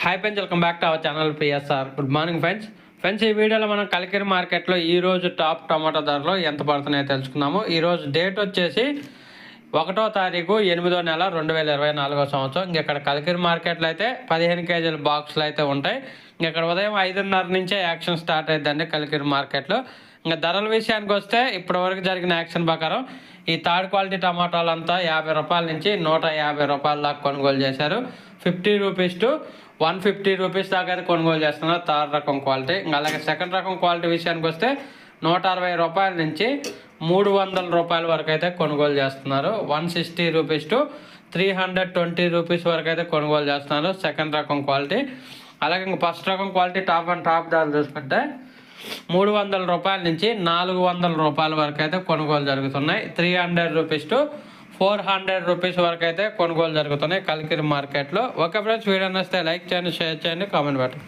Hi friends, welcome back to our channel PSR. Good morning friends ఈ వీడియోలో మనం కలికిరి మార్కెట్లో ఈరోజు టాప్ టమాటా ధరలు ఎంత పడుతున్నాయో తెలుసుకున్నాము. ఈరోజు డేట్ వచ్చేసి 1వ తారీఖు 8వ నెల 2024 సంవత్సరం. ఇక్కడ కలికిరి మార్కెట్లో అయితే 15 కేజీల బాక్సులు అయితే ఉంటాయి. ఇక్కడ ఉదయం 5:30 నుంచే యాక్షన్ స్టార్ట్ అవుతుందండి కలికిరి మార్కెట్లో. ఇంకా ధరల విషయానికి వస్తే ఇప్పటివరకు జరిగిన యాక్షన్ ప్రకారం ఈ థర్డ్ క్వాలిటీ టమాటాలంతా 50 రూపాయల నుంచి 150 రూపాయల దాకా కొనుగోలు చేశారు. 50 రూపీస్ టు 150 రూపీస్ దాకా అయితే కొనుగోలు చేస్తున్నారు థర్డ్ రకం క్వాలిటీ. అలాగే సెకండ్ రకం క్వాలిటీ విషయానికి వస్తే 160 రూపాయల నుంచి 300 రూపాయల వరకు అయితే కొనుగోలు చేస్తున్నారు. 160 రూపీస్ టు 320 రూపీస్ వరకు అయితే కొనుగోలు చేస్తున్నారు సెకండ్ రకం క్వాలిటీ. అలాగే ఇంకా ఫస్ట్ రకం క్వాలిటీ టాప్ అండ్ టాప్ ధరలు చూసుకుంటే 300 రూపాయల నుంచి 400 రూపాయల వరకు అయితే కొనుగోలు జరుగుతున్నాయి. 300 రూపీస్ టు 400 రూపీస్ వరకు అయితే కొనుగోలు జరుగుతున్నాయి కలికిరి మార్కెట్లో. ఓకే ఫ్రెండ్స్, వీడియో నచ్చితే లైక్ చేయండి, షేర్ చేయండి, కామెంట్ పెట్టండి.